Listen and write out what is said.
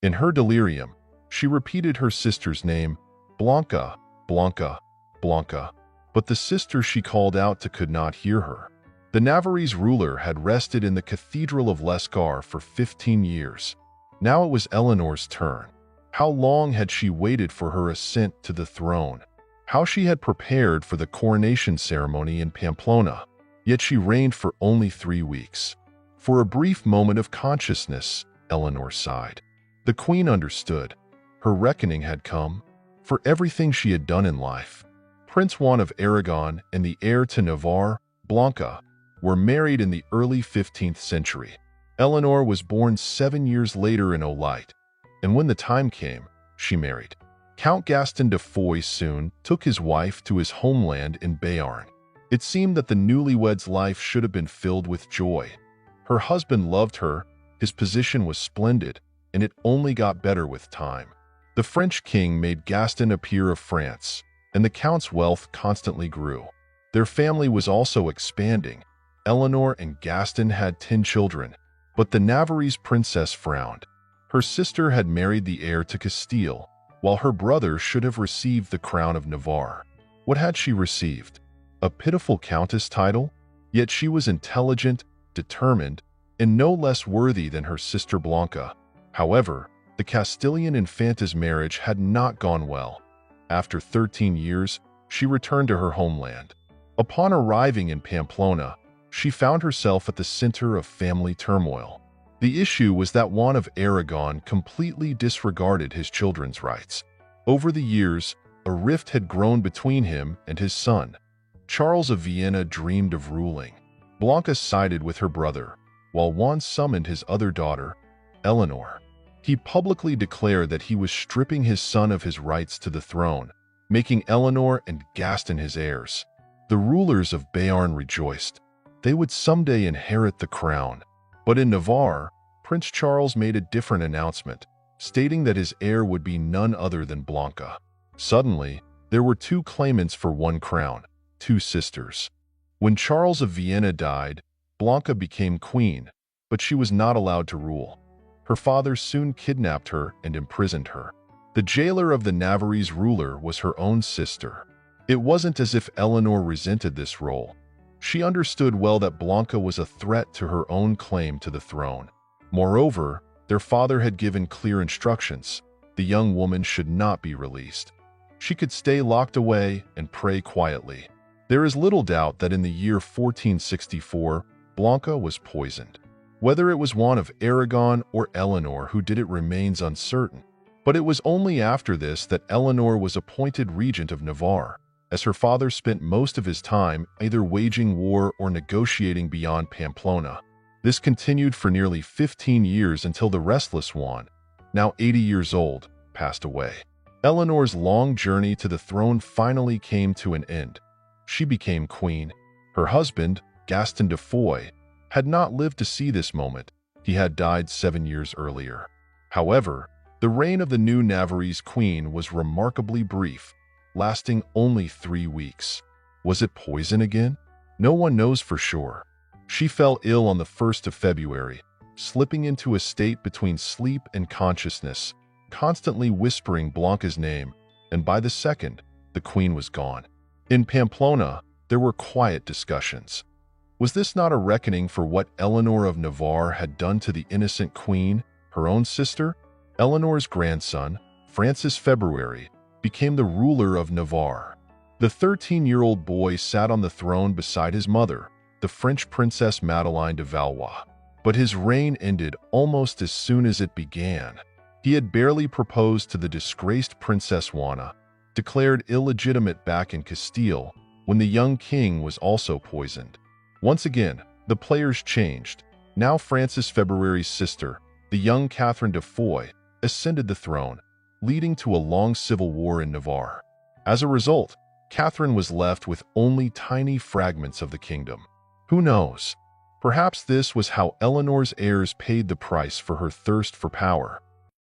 In her delirium, she repeated her sister's name, Blanca, Blanca, Blanca, but the sister she called out to could not hear her. The Navarrese ruler had rested in the Cathedral of Lescar for 15 years. Now it was Eleanor's turn. How long had she waited for her ascent to the throne? How she had prepared for the coronation ceremony in Pamplona, yet she reigned for only 3 weeks. For a brief moment of consciousness, Eleanor sighed. The queen understood. Her reckoning had come. For everything she had done in life, Prince Juan of Aragon and the heir to Navarre, Blanca, were married in the early 15th century. Eleanor was born 7 years later in Olite, and when the time came, she married. Count Gaston de Foix soon took his wife to his homeland in Béarn. It seemed that the newlyweds' life should have been filled with joy. Her husband loved her, his position was splendid, and it only got better with time. The French king made Gaston a peer of France, and the count's wealth constantly grew. Their family was also expanding. Eleanor and Gaston had 10 children, but the Navarrese princess frowned. Her sister had married the heir to Castile, while her brother should have received the crown of Navarre. What had she received? A pitiful countess title? Yet she was intelligent, determined, and no less worthy than her sister Blanca. However, the Castilian infanta's marriage had not gone well. After 13 years, she returned to her homeland. Upon arriving in Pamplona, she found herself at the center of family turmoil. The issue was that Juan of Aragon completely disregarded his children's rights. Over the years, a rift had grown between him and his son. Charles of Vienna dreamed of ruling. Blanca sided with her brother, while Juan summoned his other daughter, Eleanor. He publicly declared that he was stripping his son of his rights to the throne, making Eleanor and Gaston his heirs. The rulers of Béarn rejoiced. They would someday inherit the crown. But in Navarre, Prince Charles made a different announcement, stating that his heir would be none other than Blanca. Suddenly, there were 2 claimants for one crown, 2 sisters. When Charles of Vienna died, Blanca became queen, but she was not allowed to rule. Her father soon kidnapped her and imprisoned her. The jailer of the Navarrese ruler was her own sister. It wasn't as if Eleanor resented this role. She understood well that Blanca was a threat to her own claim to the throne. Moreover, their father had given clear instructions. The young woman should not be released. She could stay locked away and pray quietly. There is little doubt that in the year 1464, Blanca was poisoned. Whether it was Juan of Aragon or Eleanor who did it remains uncertain. But it was only after this that Eleanor was appointed regent of Navarre, as her father spent most of his time either waging war or negotiating beyond Pamplona. This continued for nearly 15 years until the restless Juan, now 80 years old, passed away. Eleanor's long journey to the throne finally came to an end. She became queen. Her husband, Gaston de Foix, had not lived to see this moment. He had died 7 years earlier. However, the reign of the new Navarrese queen was remarkably brief, lasting only 3 weeks. Was it poison again? No one knows for sure. She fell ill on the 1st of February, slipping into a state between sleep and consciousness, constantly whispering Blanca's name, and by the 2nd, the queen was gone. In Pamplona, there were quiet discussions. Was this not a reckoning for what Eleanor of Navarre had done to the innocent queen, her own sister? Eleanor's grandson, Francis February, became the ruler of Navarre. The 13-year-old boy sat on the throne beside his mother, the French Princess Madeleine de Valois. But his reign ended almost as soon as it began. He had barely proposed to the disgraced Princess Juana, declared illegitimate back in Castile, when the young king was also poisoned. Once again, the players changed. Now Francis February's sister, the young Catherine de Foix, ascended the throne, leading to a long civil war in Navarre. As a result, Catherine was left with only tiny fragments of the kingdom. Who knows? Perhaps this was how Eleanor's heirs paid the price for her thirst for power.